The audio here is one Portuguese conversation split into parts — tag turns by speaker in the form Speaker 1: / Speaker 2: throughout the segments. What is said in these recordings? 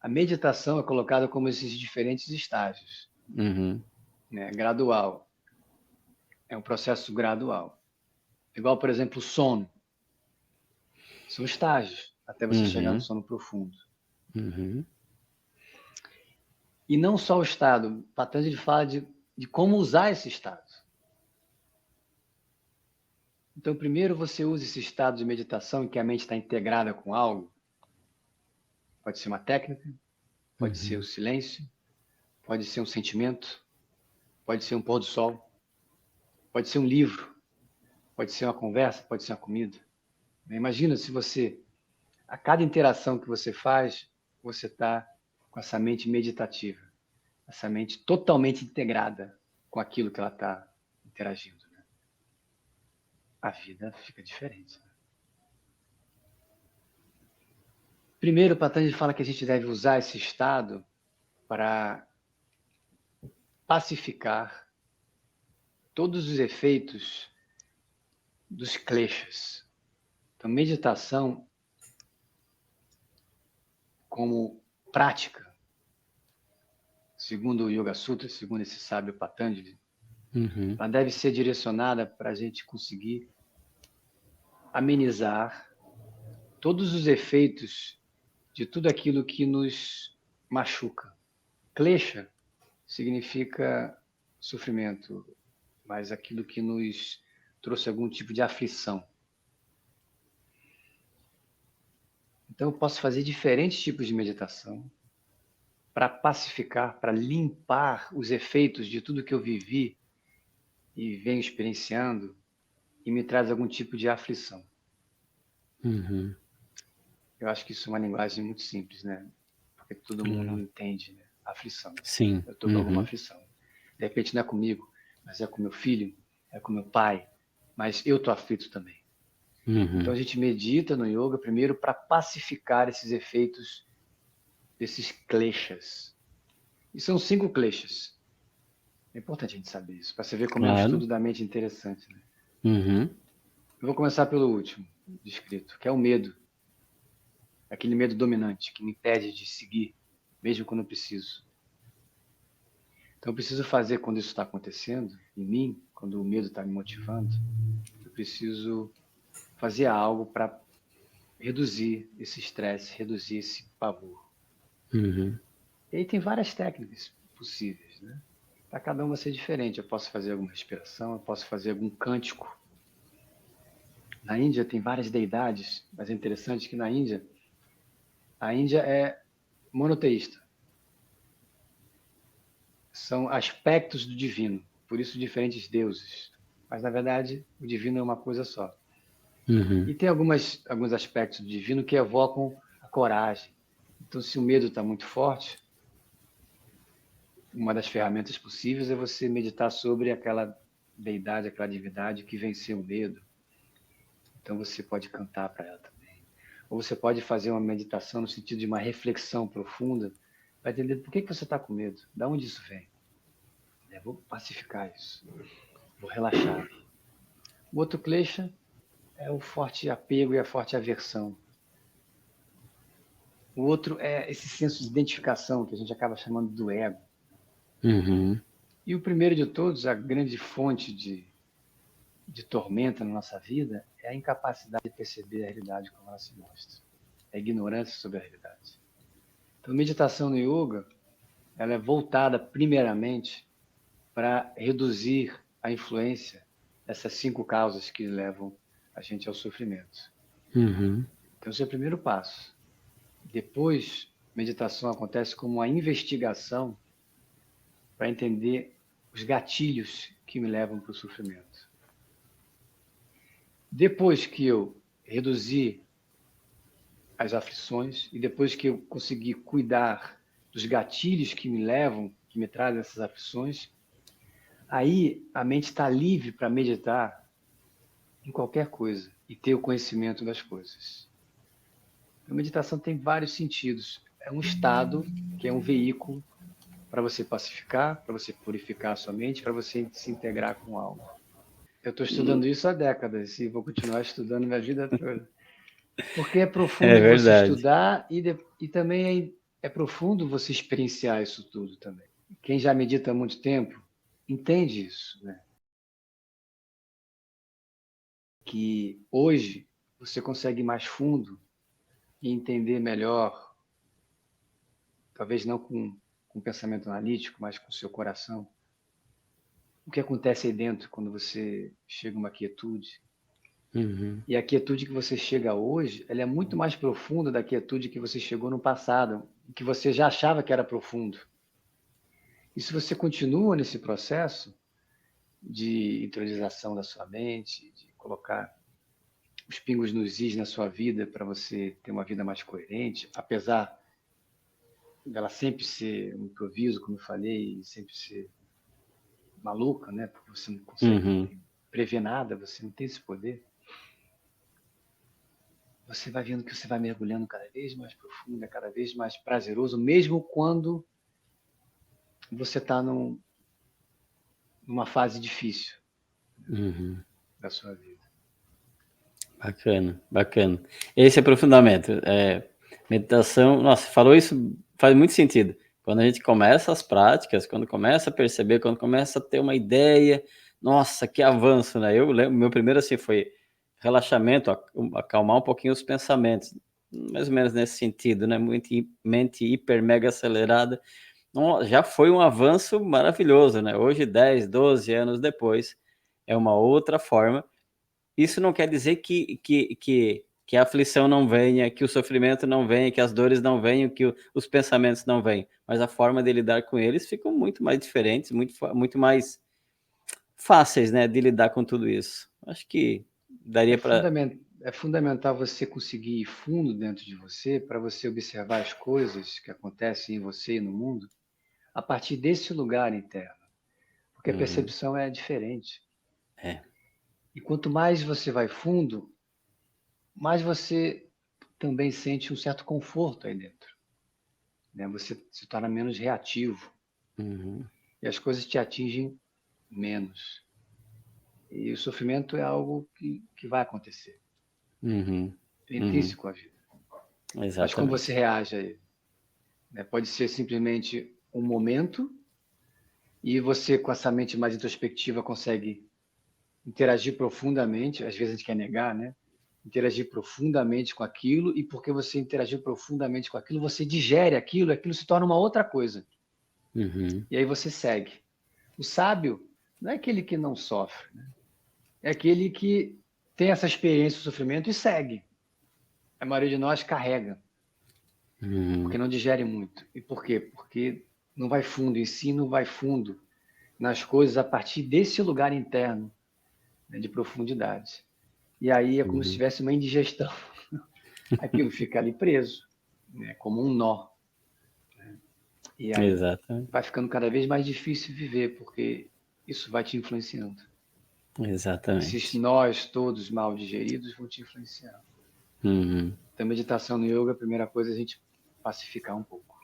Speaker 1: A meditação é colocada como esses diferentes estágios,
Speaker 2: Uhum.
Speaker 1: né? Gradual. É um processo gradual. Igual, por exemplo, o sono. São estágios até você chegar no
Speaker 2: Uhum.
Speaker 1: sono profundo.
Speaker 2: Uhum.
Speaker 1: E não só o estado. Patanjali fala de como usar esse estado. Então, primeiro você usa esse estado de meditação em que a mente está integrada com algo. Pode ser uma técnica, pode ser o
Speaker 2: Uhum.
Speaker 1: silêncio, pode ser um sentimento, pode ser um pôr do sol, pode ser um livro, pode ser uma conversa, pode ser uma comida. Imagina se você, a cada interação que você faz, você está com essa mente meditativa, essa mente totalmente integrada com aquilo que ela está interagindo. Né? A vida fica diferente. Né? Primeiro, Patanjali fala que a gente deve usar esse estado para pacificar todos os efeitos dos kleshas. Então, meditação como prática, segundo o Yoga Sutra, segundo esse sábio Patanjali,
Speaker 2: Uhum.
Speaker 1: ela deve ser direcionada para a gente conseguir amenizar todos os efeitos de tudo aquilo que nos machuca. Klesha significa sofrimento, mas aquilo que nos trouxe algum tipo de aflição. Então, eu posso fazer diferentes tipos de meditação para pacificar, para limpar os efeitos de tudo que eu vivi e venho experienciando e me traz algum tipo de aflição.
Speaker 2: Uhum.
Speaker 1: Eu acho que isso é uma linguagem muito simples, né? Porque todo mundo entende, né? Aflição.
Speaker 2: Sim.
Speaker 1: Eu estou com alguma
Speaker 2: Uhum.
Speaker 1: aflição. De repente não é comigo, mas é com meu filho, é com meu pai, mas eu estou aflito também. Então
Speaker 2: Uhum.
Speaker 1: a gente medita no yoga primeiro para pacificar esses efeitos desses kleshas. E são 5 kleshas. É importante a gente saber isso, para você ver como é um
Speaker 2: Claro.
Speaker 1: estudo da mente interessante. Né?
Speaker 2: Uhum.
Speaker 1: Eu vou começar pelo último descrito, que é o medo. Aquele medo dominante que me impede de seguir, mesmo quando eu preciso. Então, eu preciso fazer quando isso está acontecendo em mim, quando o medo está me motivando, eu preciso fazer algo para reduzir esse estresse, reduzir esse pavor.
Speaker 2: Uhum.
Speaker 1: E aí tem várias técnicas possíveis, né? Para cada um vai ser diferente. Eu posso fazer alguma respiração, eu posso fazer algum cântico. Na Índia tem várias deidades, mas é interessante que na Índia, a Índia é monoteísta. São aspectos do divino, por isso diferentes deuses. Mas, na verdade, o divino é uma coisa só.
Speaker 2: Uhum.
Speaker 1: E tem alguns aspectos do divino que evocam a coragem. Então, se o medo está muito forte, uma das ferramentas possíveis é você meditar sobre aquela deidade, aquela divindade que venceu o medo. Então, você pode cantar para ela também. Ou você pode fazer uma meditação no sentido de uma reflexão profunda para entender por que você está com medo, de onde isso vem. Vou pacificar isso, vou relaxar. O outro klesha é o forte apego e a forte aversão. O outro é esse senso de identificação que a gente acaba chamando do ego.
Speaker 2: Uhum.
Speaker 1: E o primeiro de todos, a grande fonte de tormenta na nossa vida, é a incapacidade de perceber a realidade como ela se mostra. É a ignorância sobre a realidade. Então, a meditação no yoga, ela é voltada primeiramente para reduzir a influência dessas 5 causas que levam a gente ao sofrimento.
Speaker 2: Uhum.
Speaker 1: Então, esse é o primeiro passo. Depois, meditação acontece como uma investigação para entender os gatilhos que me levam para o sofrimento. Depois que eu reduzir as aflições e depois que eu conseguir cuidar dos gatilhos que me levam, que me trazem essas aflições, aí a mente está livre para meditar em qualquer coisa e ter o conhecimento das coisas. A meditação tem vários sentidos. É um estado que é um veículo para você pacificar, para você purificar a sua mente, para você se integrar com algo. Eu estou estudando isso há décadas e vou continuar estudando minha vida toda. Porque é
Speaker 2: É
Speaker 1: profundo você
Speaker 2: verdade.
Speaker 1: estudar e também é profundo você experienciar isso tudo também. Quem já medita há muito tempo entende isso, né? Que hoje você consegue ir mais fundo e entender melhor, talvez não com pensamento analítico, mas com o seu coração, o que acontece aí dentro quando você chega a uma quietude. E a quietude que você chega hoje, ela é muito mais profunda da quietude que você chegou no passado, que você já achava que era profundo. E se você continua nesse processo de interiorização da sua mente, de colocar os pingos nos is na sua vida para você ter uma vida mais coerente, apesar dela sempre ser um improviso, como eu falei, e sempre ser maluca, né? Porque você não consegue prever nada, você não tem esse poder. Você vai vendo que você vai mergulhando cada vez mais profundo, cada vez mais prazeroso, mesmo quando você está numa fase difícil da sua vida.
Speaker 2: Bacana, bacana. Esse aprofundamento. Meditação, nossa, falou isso, faz muito sentido. Quando a gente começa as práticas, quando começa a perceber, quando começa a ter uma ideia, nossa, que avanço, né? Eu lembro, meu primeiro assim foi relaxamento, acalmar um pouquinho os pensamentos, mais ou menos nesse sentido, né? Mente hiper, mega acelerada. Já foi um avanço maravilhoso, né? Hoje, 10, 12 anos depois, é uma outra forma. Isso não quer dizer que a aflição não venha, que o sofrimento não venha, que as dores não venham, que os pensamentos não venham, mas a forma de lidar com eles ficam muito mais diferentes, muito mais fáceis, né, de lidar com tudo isso. Acho que daria para...
Speaker 1: É fundamental você conseguir ir fundo dentro de você para você observar as coisas que acontecem em você e no mundo a partir desse lugar interno, porque a percepção é diferente. E quanto mais você vai fundo, mais você também sente um certo conforto aí dentro, né? Você se torna menos reativo e as coisas te atingem menos. E o sofrimento é algo que vai acontecer. É intrínseco à vida.
Speaker 2: Exatamente.
Speaker 1: Mas como você reage a ele? Né? Pode ser simplesmente um momento e você, com essa mente mais introspectiva, consegue interagir profundamente. Às vezes a gente quer negar, né? Interagir profundamente com aquilo, e porque você interagir profundamente com aquilo, você digere aquilo se torna uma outra coisa. E aí você segue. O sábio não é aquele que não sofre, né? É aquele que tem essa experiência do sofrimento e segue. A maioria de nós carrega, porque não digere muito. E por quê? Porque não vai fundo em si, não vai fundo nas coisas a partir desse lugar interno, né, de profundidade. E aí é como se tivesse uma indigestão. Aquilo fica ali preso, né, como um nó. Né? E aí vai ficando cada vez mais difícil viver, porque isso vai te influenciando.
Speaker 2: Exatamente.
Speaker 1: Esses nós todos mal digeridos vão te influenciando. Então, meditação no yoga, a primeira coisa é a gente pacificar um pouco.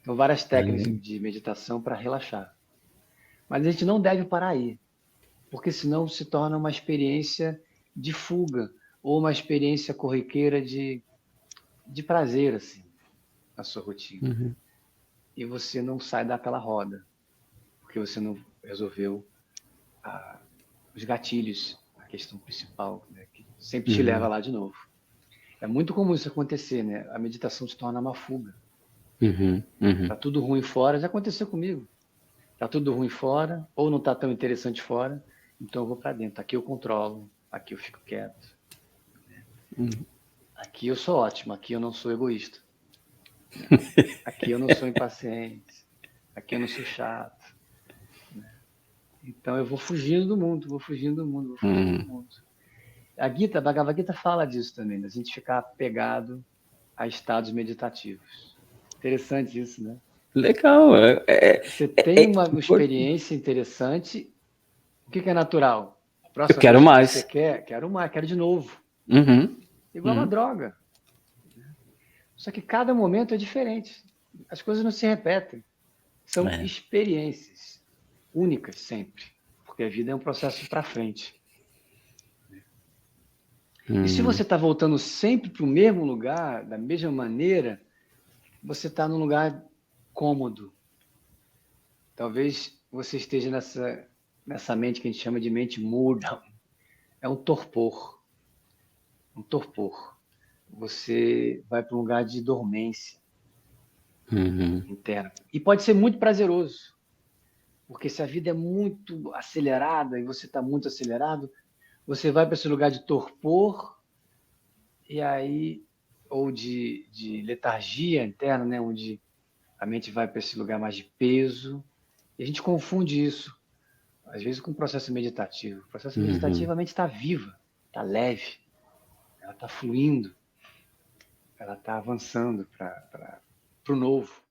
Speaker 1: Então, várias técnicas de meditação para relaxar. Mas a gente não deve parar aí, porque senão se torna uma experiência de fuga, ou uma experiência corriqueira de prazer, assim, na sua rotina. E você não sai daquela roda, porque você não resolveu os gatilhos, a questão principal, né, que sempre te leva lá de novo. É muito comum isso acontecer, né? A meditação se torna uma fuga. Tá tudo ruim fora, já aconteceu comigo. Tá tudo ruim fora, ou não tá tão interessante fora, então eu vou para dentro. Aqui eu controlo, aqui eu fico quieto. Aqui eu sou ótimo, aqui eu não sou egoísta. Aqui eu não sou impaciente, aqui eu não sou chato. Então eu vou fugindo do mundo, vou fugindo do mundo. A Bhagavad Gita fala disso também, da gente ficar apegado a estados meditativos. Interessante isso, né?
Speaker 2: Legal.
Speaker 1: Você tem uma experiência interessante, o que é natural? A próxima
Speaker 2: eu quero
Speaker 1: vez
Speaker 2: mais.
Speaker 1: Que você quer, quero mais, quero de novo. Igual uma droga. Só que cada momento é diferente. As coisas não se repetem. São experiências únicas sempre, porque a vida é um processo para frente. E se você está voltando sempre para o mesmo lugar, da mesma maneira, você está num lugar cômodo. Talvez você esteja nessa mente que a gente chama de mente muda. É um torpor. Um torpor. Você vai para um lugar de dormência interna. E pode ser muito prazeroso. Porque se a vida é muito acelerada e você está muito acelerado, você vai para esse lugar de torpor e aí ou de letargia interna, né, onde a mente vai para esse lugar mais de peso. E a gente confunde isso, às vezes, com o processo meditativo. O processo meditativo, a mente está viva, está leve, ela está fluindo, ela está avançando para o novo.